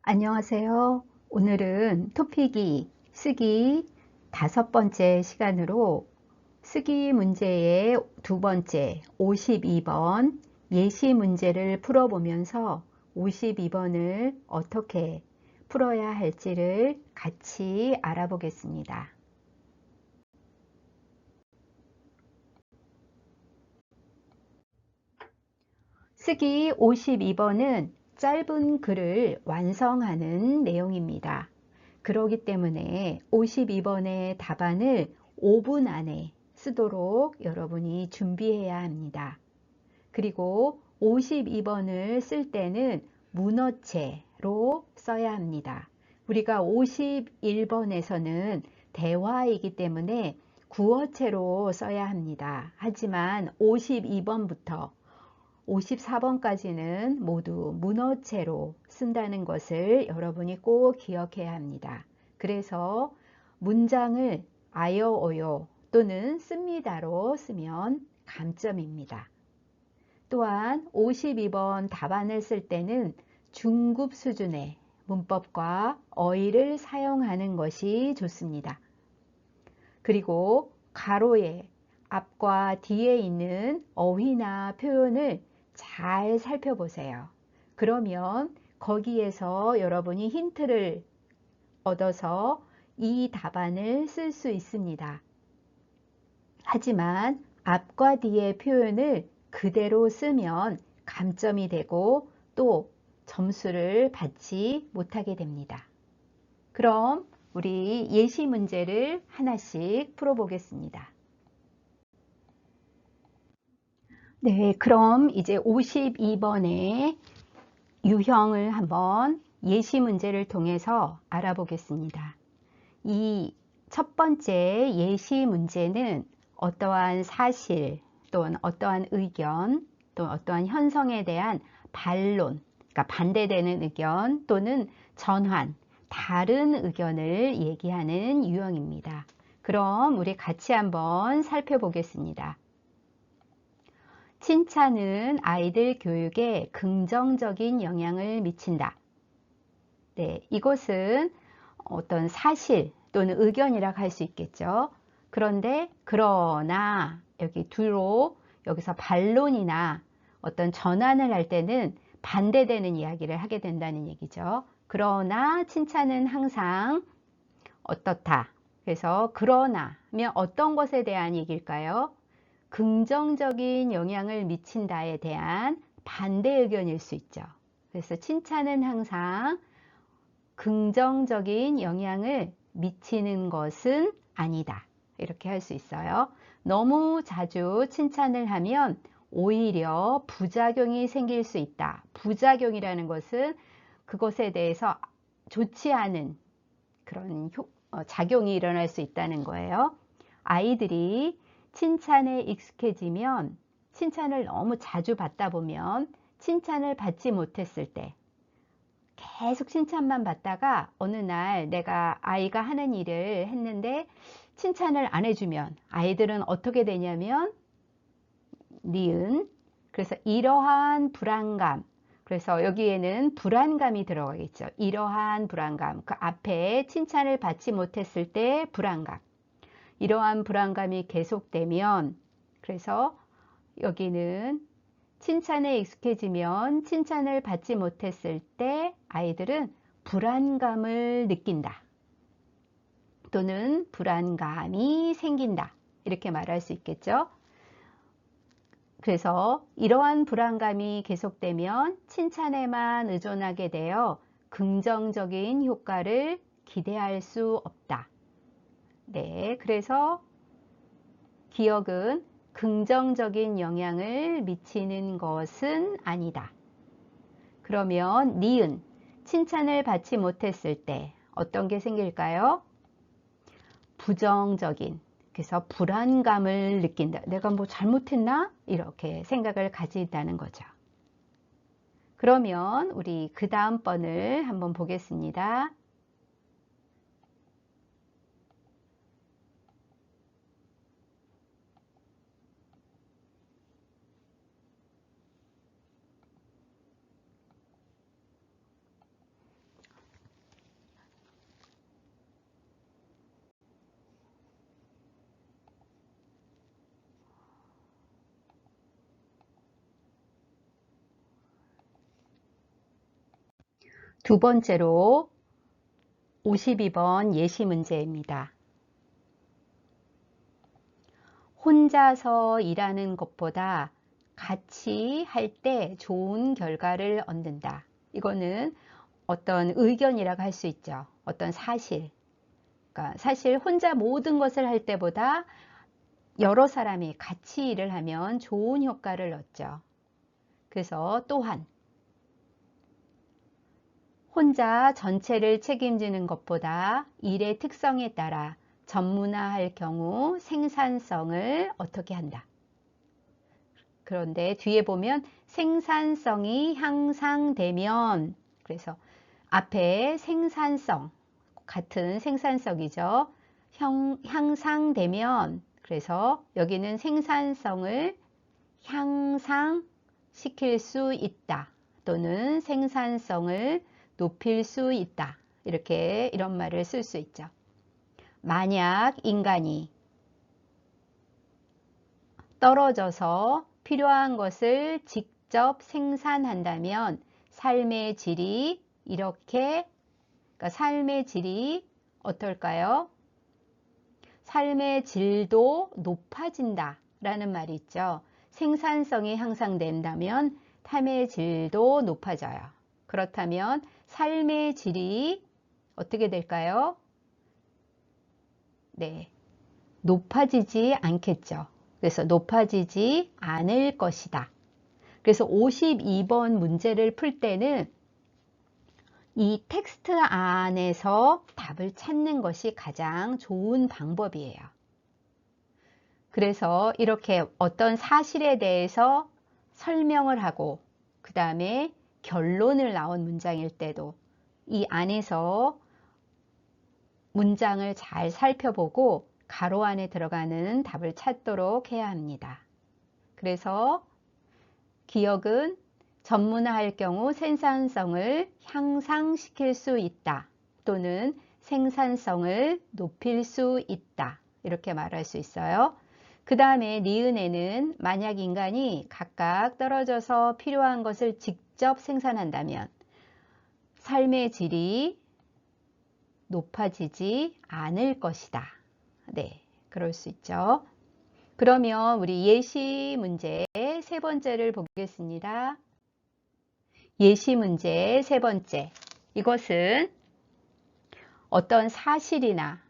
안녕하세요. 오늘은 토픽이 쓰기 5번째 시간으로 쓰기 문제의 두 번째 52번 예시 문제를 풀어보면서 52번을 어떻게 풀어야 할지를 같이 알아보겠습니다. 쓰기 52번은 짧은 글을 완성하는 내용입니다. 그렇기 때문에 52번의 답안을 5분 안에 쓰도록 여러분이 준비해야 합니다. 그리고 52번을 쓸 때는 문어체로 써야 합니다. 우리가 51번에서는 대화이기 때문에 구어체로 써야 합니다. 하지만 52번부터 54번까지는 모두 문어체로 쓴다는 것을 여러분이 꼭 기억해야 합니다. 그래서 문장을 아요오요 또는 씁니다로 쓰면 감점입니다. 또한 52번 답안을 쓸 때는 중급 수준의 문법과 어휘를 사용하는 것이 좋습니다. 그리고 가로에 앞과 뒤에 있는 어휘나 표현을 잘 살펴보세요. 그러면 거기에서 여러분이 힌트를 얻어서 이 답안을 쓸 수 있습니다. 하지만 앞과 뒤의 표현을 그대로 쓰면 감점이 되고 또 점수를 받지 못하게 됩니다. 그럼 우리 예시 문제를 하나씩 풀어보겠습니다. 네, 그럼 이제 52번의 유형을 한번 예시 문제를 통해서 알아보겠습니다. 이 첫 번째 예시 문제는 어떠한 사실 또는 어떠한 의견 또는 어떠한 현상에 대한 반론, 그러니까 반대되는 의견 또는 전환, 다른 의견을 얘기하는 유형입니다. 그럼 우리 같이 한번 살펴보겠습니다. 칭찬은 아이들 교육에 긍정적인 영향을 미친다. 네, 이것은 어떤 사실 또는 의견이라 할 수 있겠죠. 그런데 그러나 여기 두로 여기서 반론이나 어떤 전환을 할 때는 반대되는 이야기를 하게 된다는 얘기죠. 그러나 칭찬은 항상 어떻다. 그래서 그러나면 어떤 것에 대한 얘기일까요? 긍정적인 영향을 미친다에 대한 반대 의견일 수 있죠. 그래서 칭찬은 항상 긍정적인 영향을 미치는 것은 아니다. 이렇게 할 수 있어요. 너무 자주 칭찬을 하면 오히려 부작용이 생길 수 있다. 부작용이라는 것은 그것에 대해서 좋지 않은 그런 작용이 일어날 수 있다는 거예요. 아이들이 칭찬에 익숙해지면 칭찬을 너무 자주 받다 보면 칭찬을 받지 못했을 때 계속 칭찬만 받다가 어느 날 내가 아이가 하는 일을 했는데 칭찬을 안 해주면 아이들은 어떻게 되냐면 니은, 그래서 이러한 불안감, 그래서 여기에는 불안감이 들어가겠죠. 이러한 불안감, 그 앞에 칭찬을 받지 못했을 때 불안감, 이러한 불안감이 계속되면, 그래서 여기는 칭찬에 익숙해지면 칭찬을 받지 못했을 때 아이들은 불안감을 느낀다. 또는 불안감이 생긴다. 이렇게 말할 수 있겠죠. 그래서 이러한 불안감이 계속되면 칭찬에만 의존하게 되어 긍정적인 효과를 기대할 수 없다. 네, 그래서 기억은 긍정적인 영향을 미치는 것은 아니다. 그러면 니은, 칭찬을 받지 못했을 때 어떤 게 생길까요? 부정적인, 그래서 불안감을 느낀다. 내가 뭐 잘못했나? 이렇게 생각을 가진다는 거죠. 그러면 우리 그 다음 번을 한번 보겠습니다. 두 번째로 52번 예시 문제입니다. 혼자서 일하는 것보다 같이 할 때 좋은 결과를 얻는다. 이거는 어떤 의견이라고 할 수 있죠. 어떤 사실. 그러니까 사실 혼자 모든 것을 할 때보다 여러 사람이 같이 일을 하면 좋은 효과를 얻죠. 그래서 또한 혼자 전체를 책임지는 것보다 일의 특성에 따라 전문화할 경우 생산성을 어떻게 한다. 그런데 뒤에 보면 생산성이 향상되면, 그래서 앞에 생산성, 같은 생산성이죠. 향상되면, 그래서 여기는 생산성을 향상시킬 수 있다. 또는 생산성을 높일 수 있다. 이런 말을 쓸 수 있죠. 만약 인간이 떨어져서 필요한 것을 직접 생산한다면 삶의 질이 그러니까 삶의 질이 어떨까요? 삶의 질도 높아진다 라는 말이 있죠. 생산성이 향상된다면 삶의 질도 높아져요. 그렇다면 삶의 질이 어떻게 될까요? 네, 높아지지 않겠죠. 그래서 높아지지 않을 것이다. 그래서 52번 문제를 풀 때는 이 텍스트 안에서 답을 찾는 것이 가장 좋은 방법이에요. 그래서 이렇게 어떤 사실에 대해서 설명을 하고 그 다음에 결론을 나온 문장일 때도 이 안에서 문장을 잘 살펴보고 가로 안에 들어가는 답을 찾도록 해야 합니다. 그래서 기억은 전문화할 경우 생산성을 향상시킬 수 있다 또는 생산성을 높일 수 있다 이렇게 말할 수 있어요. 그 다음에 니은에는 만약 인간이 각각 떨어져서 필요한 것을 직접 생산한다면 삶의 질이 높아지지 않을 것이다. 네, 그럴 수 있죠. 그러면 우리 예시 문제 세 번째를 보겠습니다. 예시 문제 세 번째. 이것은 어떤 사실이나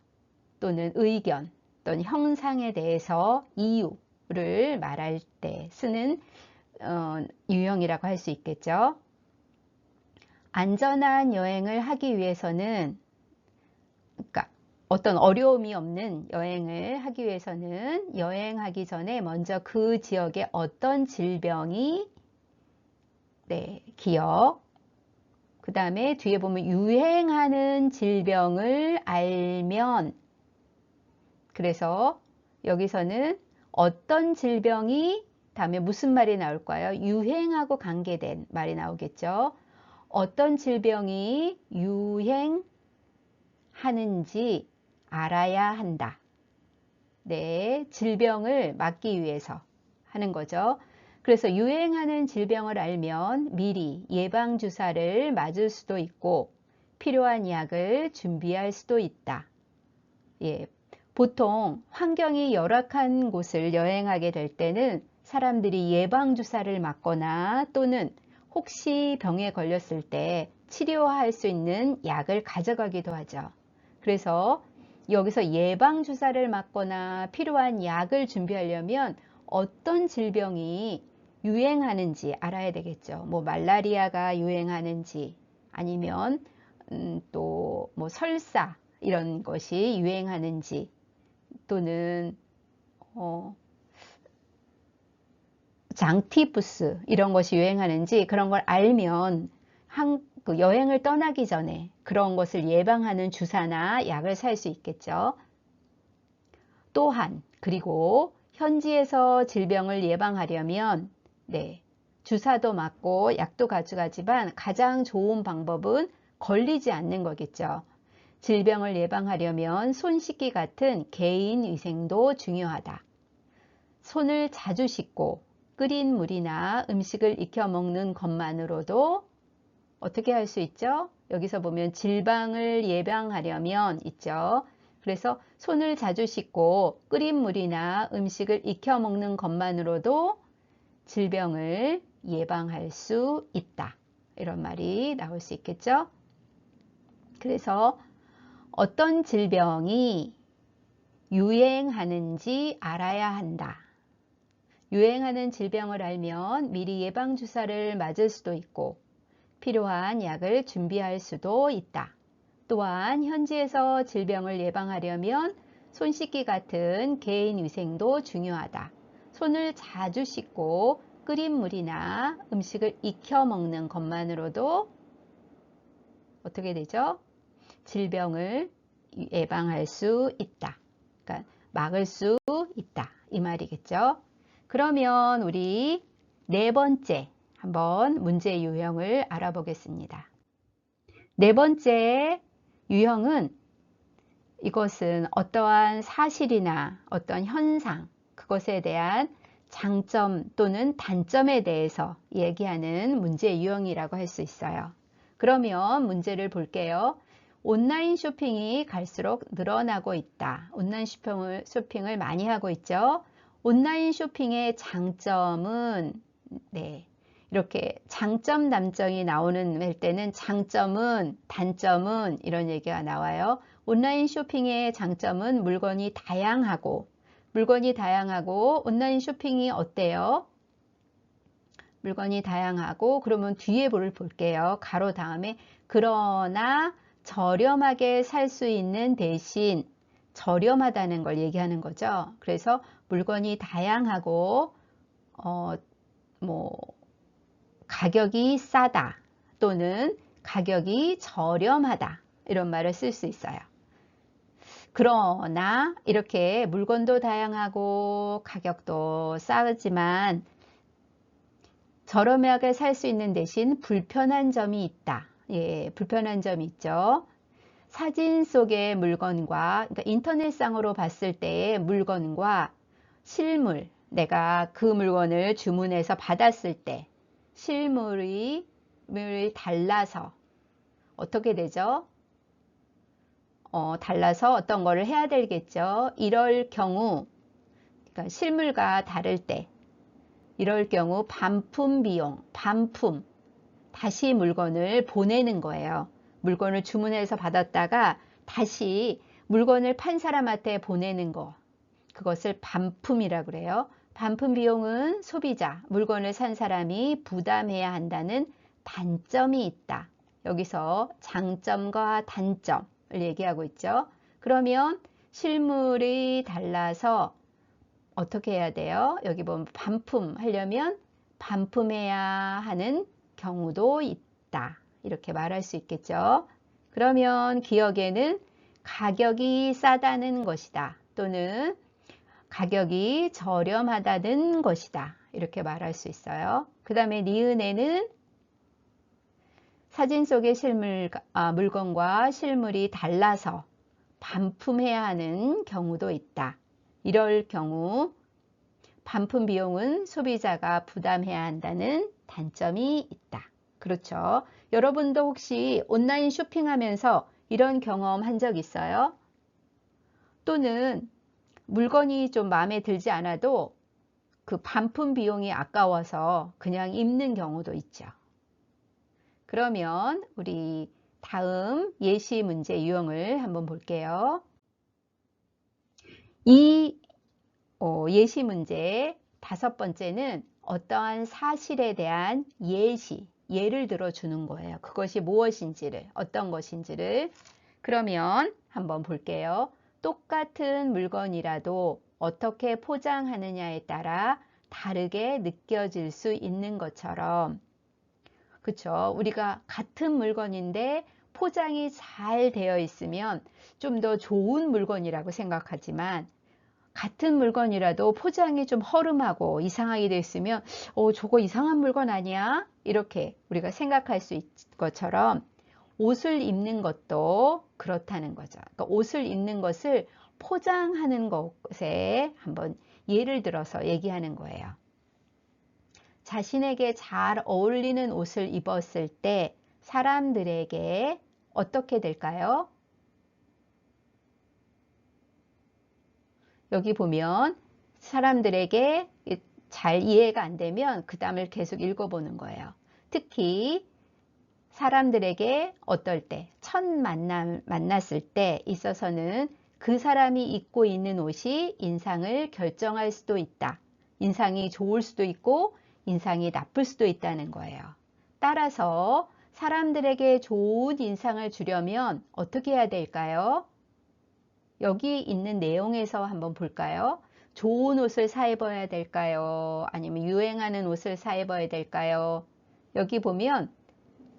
또는 의견 또는 형상에 대해서 이유를 말할 때 쓰는 유형이라고 할 수 있겠죠. 안전한 여행을 하기 위해서는, 그러니까 어떤 어려움이 없는 여행을 하기 위해서는 여행하기 전에 먼저 그 지역에 어떤 질병이 기억, 그 다음에 뒤에 보면 유행하는 질병을 알면, 그래서 여기서는 어떤 질병이 다음에 무슨 말이 나올까요? 유행하고 관계된 말이 나오겠죠. 어떤 질병이 유행하는지 알아야 한다. 네, 질병을 막기 위해서 하는 거죠. 그래서 유행하는 질병을 알면 미리 예방주사를 맞을 수도 있고 필요한 약을 준비할 수도 있다. 예, 보통 환경이 열악한 곳을 여행하게 될 때는 사람들이 예방주사를 맞거나 또는 혹시 병에 걸렸을 때 치료할 수 있는 약을 가져가기도 하죠. 그래서 여기서 예방주사를 맞거나 필요한 약을 준비하려면 어떤 질병이 유행하는지 알아야 되겠죠. 뭐 말라리아가 유행하는지 아니면 또 뭐 설사 이런 것이 유행하는지 또는 장티푸스 이런 것이 유행하는지 그런 걸 알면 그 여행을 떠나기 전에 그런 것을 예방하는 주사나 약을 살 수 있겠죠. 또한 그리고 현지에서 질병을 예방하려면 주사도 맞고 약도 가져가지만 가장 좋은 방법은 걸리지 않는 거겠죠. 질병을 예방하려면 손 씻기 같은 개인 위생도 중요하다. 손을 자주 씻고 끓인 물이나 음식을 익혀 먹는 것만으로도 어떻게 할 수 있죠? 여기서 보면 질병을 예방하려면 있죠. 그래서 손을 자주 씻고 끓인 물이나 음식을 익혀 먹는 것만으로도 질병을 예방할 수 있다. 이런 말이 나올 수 있겠죠? 그래서 어떤 질병이 유행하는지 알아야 한다. 유행하는 질병을 알면 미리 예방주사를 맞을 수도 있고 필요한 약을 준비할 수도 있다. 또한 현지에서 질병을 예방하려면 손 씻기 같은 개인 위생도 중요하다. 손을 자주 씻고 끓인 물이나 음식을 익혀 먹는 것만으로도 어떻게 되죠? 질병을 예방할 수 있다. 그러니까 막을 수 있다. 이 말이겠죠. 그러면 우리 네 번째 한번 문제 유형을 알아보겠습니다. 네 번째 유형은 이것은 어떠한 사실이나 어떤 현상, 그것에 대한 장점 또는 단점에 대해서 얘기하는 문제 유형이라고 할 수 있어요. 그러면 문제를 볼게요. 온라인 쇼핑이 갈수록 늘어나고 있다. 온라인 쇼핑을 많이 하고 있죠. 온라인 쇼핑의 장점은 이렇게 장점 단점이 나오는 때는 장점은 단점은 이런 얘기가 나와요. 온라인 쇼핑의 장점은 물건이 다양하고 온라인 쇼핑이 어때요? 물건이 다양하고 그러면 뒤에 볼게요. 가로 다음에 그러나 저렴하게 살 수 있는 대신 저렴하다는 걸 얘기하는 거죠. 그래서 물건이 다양하고 가격이 싸다 또는 가격이 저렴하다 이런 말을 쓸 수 있어요. 그러나 이렇게 물건도 다양하고 가격도 싸지만 저렴하게 살 수 있는 대신 불편한 점이 있다. 불편한 점이 있죠. 사진 속의 물건과 그러니까 인터넷상으로 봤을 때의 물건과 실물, 내가 그 물건을 주문해서 받았을 때 실물이 달라서 어떻게 되죠? 달라서 어떤 거를 해야 되겠죠. 이럴 경우 그러니까 실물과 다를 때 이럴 경우 반품 비용, 다시 물건을 보내는 거예요. 물건을 주문해서 받았다가 다시 물건을 판 사람한테 보내는 거. 그것을 반품이라고 그래요. 반품 비용은 소비자, 물건을 산 사람이 부담해야 한다는 단점이 있다. 여기서 장점과 단점을 얘기하고 있죠. 그러면 실물이 달라서 어떻게 해야 돼요? 여기 보면 반품하려면 반품해야 하는 경우도 있다. 이렇게 말할 수 있겠죠. 그러면 기억에는 가격이 싸다는 것이다. 또는 가격이 저렴하다는 것이다. 이렇게 말할 수 있어요. 그 다음에 니은에는 사진 속의 물건과 실물이 달라서 반품해야 하는 경우도 있다. 이럴 경우 반품 비용은 소비자가 부담해야 한다는 단점이 있다. 그렇죠. 여러분도 혹시 온라인 쇼핑하면서 이런 경험 한 적 있어요? 또는 물건이 좀 마음에 들지 않아도 그 반품 비용이 아까워서 그냥 입는 경우도 있죠. 그러면 우리 다음 예시 문제 유형을 한번 볼게요. 이 예시 문제 다섯 번째는 어떠한 사실에 대한 예를 들어주는 거예요. 그것이 무엇인지를, 어떤 것인지를. 그러면 한번 볼게요. 똑같은 물건이라도 어떻게 포장하느냐에 따라 다르게 느껴질 수 있는 것처럼, 그쵸? 우리가 같은 물건인데 포장이 잘 되어 있으면 좀 더 좋은 물건이라고 생각하지만 같은 물건이라도 포장이 좀 허름하고 이상하게 되어 있으면 저거 이상한 물건 아니야? 이렇게 우리가 생각할 수 있는 것처럼 옷을 입는 것도 그렇다는 거죠. 그러니까 옷을 입는 것을 포장하는 것에 한번 예를 들어서 얘기하는 거예요. 자신에게 잘 어울리는 옷을 입었을 때 사람들에게 어떻게 될까요? 여기 보면 사람들에게 잘 이해가 안 되면 그 다음을 계속 읽어보는 거예요. 특히 사람들에게 어떨 때, 첫 만났을 때 있어서는 그 사람이 입고 있는 옷이 인상을 결정할 수도 있다. 인상이 좋을 수도 있고 인상이 나쁠 수도 있다는 거예요. 따라서 사람들에게 좋은 인상을 주려면 어떻게 해야 될까요? 여기 있는 내용에서 한번 볼까요? 좋은 옷을 사 입어야 될까요? 아니면 유행하는 옷을 사 입어야 될까요? 여기 보면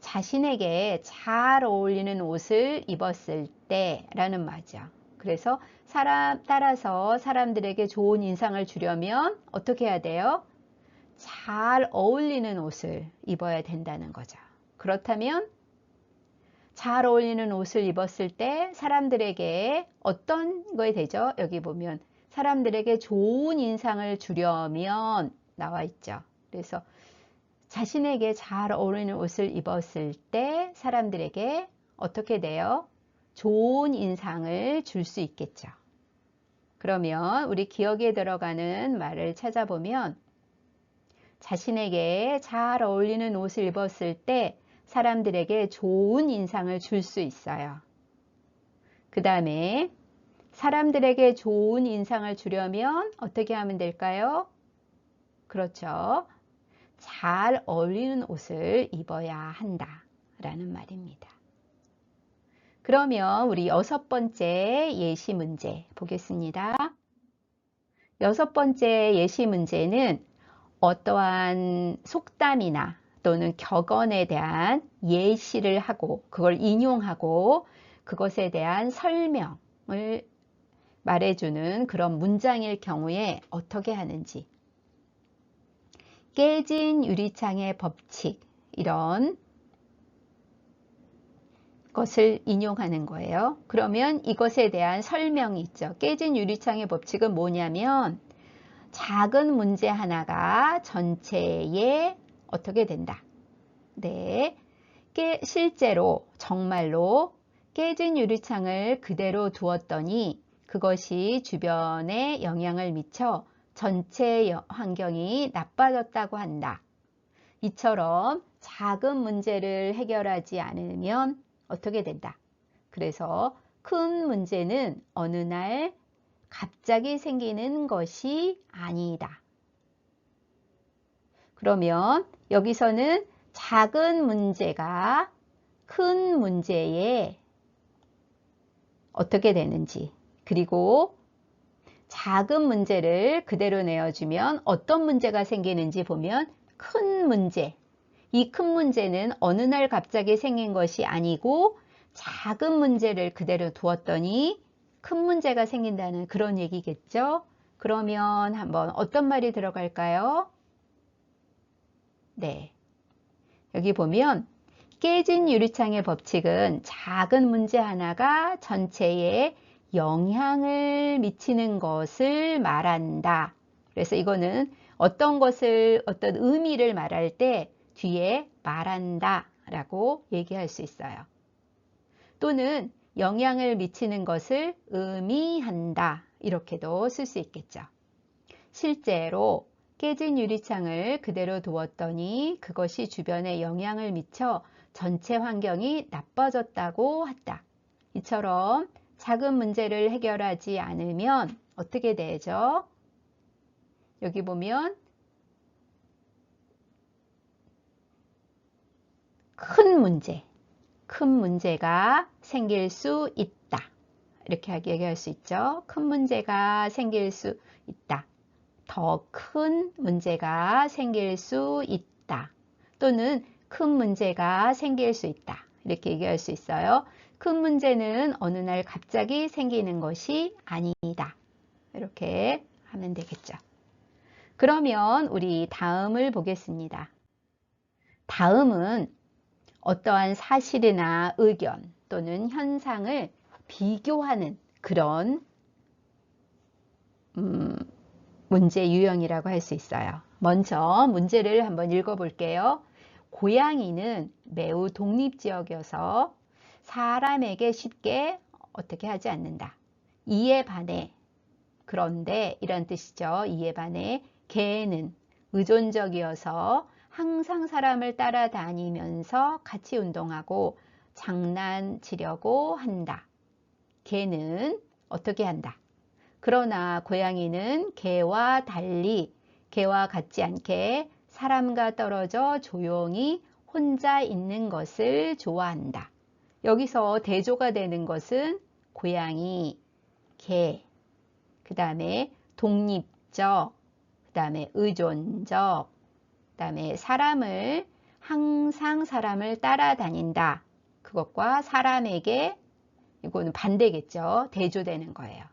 자신에게 잘 어울리는 옷을 입었을 때 라는 말이죠. 그래서 따라서 사람들에게 좋은 인상을 주려면 어떻게 해야 돼요? 잘 어울리는 옷을 입어야 된다는 거죠. 그렇다면 잘 어울리는 옷을 입었을 때 사람들에게 어떤 거에 되죠? 여기 보면 사람들에게 좋은 인상을 주려면 나와 있죠. 그래서 자신에게 잘 어울리는 옷을 입었을 때 사람들에게 어떻게 돼요? 좋은 인상을 줄 수 있겠죠. 그러면 우리 기억에 들어가는 말을 찾아보면 자신에게 잘 어울리는 옷을 입었을 때 사람들에게 좋은 인상을 줄 수 있어요. 그 다음에 사람들에게 좋은 인상을 주려면 어떻게 하면 될까요? 그렇죠. 잘 어울리는 옷을 입어야 한다 라는 말입니다. 그러면 우리 6번째 예시 문제 보겠습니다. 6번째 예시 문제는 어떠한 속담이나 또는 격언에 대한 예시를 하고 그걸 인용하고 그것에 대한 설명을 말해주는 그런 문장일 경우에 어떻게 하는지, 깨진 유리창의 법칙, 이런 것을 인용하는 거예요. 그러면 이것에 대한 설명이 있죠. 깨진 유리창의 법칙은 뭐냐면 작은 문제 하나가 전체에 어떻게 된다. 네, 실제로 정말로 깨진 유리창을 그대로 두었더니 그것이 주변에 영향을 미쳐 전체 환경이 나빠졌다고 한다. 이처럼 작은 문제를 해결하지 않으면 어떻게 된다. 그래서 큰 문제는 어느 날 갑자기 생기는 것이 아니다. 그러면 여기서는 작은 문제가 큰 문제에 어떻게 되는지, 그리고 작은 문제를 그대로 내어주면 어떤 문제가 생기는지 보면 큰 문제, 이 큰 문제는 어느 날 갑자기 생긴 것이 아니고 작은 문제를 그대로 두었더니 큰 문제가 생긴다는 그런 얘기겠죠. 그러면 한번 어떤 말이 들어갈까요? 네, 여기 보면 깨진 유리창의 법칙은 작은 문제 하나가 전체에 영향을 미치는 것을 말한다. 그래서 이거는 어떤 것을, 어떤 의미를 말할 때 뒤에 말한다 라고 얘기할 수 있어요. 또는 영향을 미치는 것을 의미한다, 이렇게도 쓸 수 있겠죠. 실제로 깨진 유리창을 그대로 두었더니 그것이 주변에 영향을 미쳐 전체 환경이 나빠졌다고 했다. 이처럼 작은 문제를 해결하지 않으면 어떻게 되죠? 여기 보면 큰 문제가 생길 수 있다. 이렇게 얘기할 수 있죠. 큰 문제가 생길 수 있다. 더 큰 문제가 생길 수 있다. 또는 큰 문제가 생길 수 있다. 이렇게 얘기할 수 있어요. 큰 문제는 어느 날 갑자기 생기는 것이 아니다. 이렇게 하면 되겠죠. 그러면 우리 다음을 보겠습니다. 다음은 어떠한 사실이나 의견 또는 현상을 비교하는 그런 문제 유형이라고 할 수 있어요. 먼저 문제를 한번 읽어볼게요. 고양이는 매우 독립지역이어서 사람에게 쉽게 어떻게 하지 않는다. 이에 반해, 그런데 이런 뜻이죠. 이에 반해 개는 의존적이어서 항상 사람을 따라다니면서 같이 운동하고 장난치려고 한다. 개는 어떻게 한다. 그러나 고양이는 개와 달리 개와 같지 않게 사람과 떨어져 조용히 혼자 있는 것을 좋아한다. 여기서 대조가 되는 것은 고양이, 개, 그 다음에 독립적, 그 다음에 의존적, 그 다음에 항상 사람을 따라다닌다. 그것과 사람에게, 이거는 반대겠죠. 대조되는 거예요.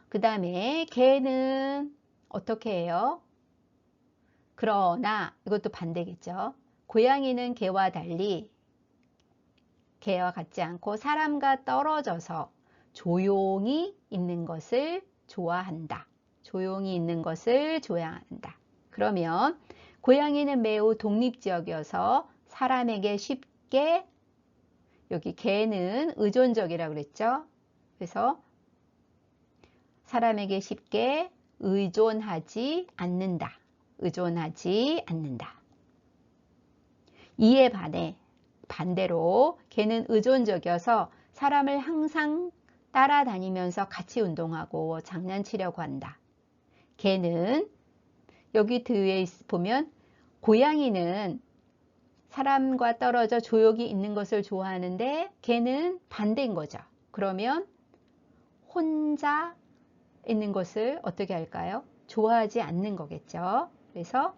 그 다음에 개는 어떻게 해요? 그러나 이것도 반대겠죠. 고양이는 개와 달리 개와 같지 않고 사람과 떨어져서 조용히 있는 것을 좋아한다. 조용히 있는 것을 좋아한다. 그러면 고양이는 매우 독립지역이어서 사람에게 쉽게, 여기 개는 의존적이라고 그랬죠. 그래서 사람에게 쉽게 의존하지 않는다. 의존하지 않는다. 이에 반해 반대로 개는 의존적이어서 사람을 항상 따라다니면서 같이 운동하고 장난치려고 한다. 개는 여기 뒤에 보면 고양이는 사람과 떨어져 조용히 있는 것을 좋아하는데 개는 반대인 거죠. 그러면 혼자 있는 것을 어떻게 할까요? 좋아하지 않는 거겠죠. 그래서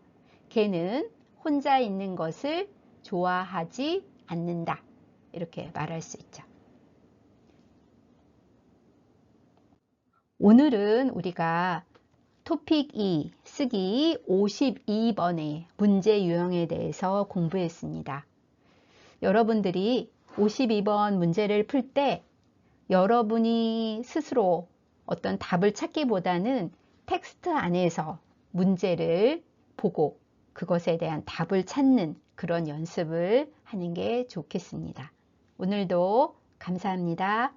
개는 혼자 있는 것을 좋아하지 않는다. 이렇게 말할 수 있죠. 오늘은 우리가 토픽 2 쓰기 52번의 문제 유형에 대해서 공부했습니다. 여러분들이 52번 문제를 풀 때 여러분이 스스로 어떤 답을 찾기보다는 텍스트 안에서 문제를 보고 그것에 대한 답을 찾는 그런 연습을 하는 게 좋겠습니다. 오늘도 감사합니다.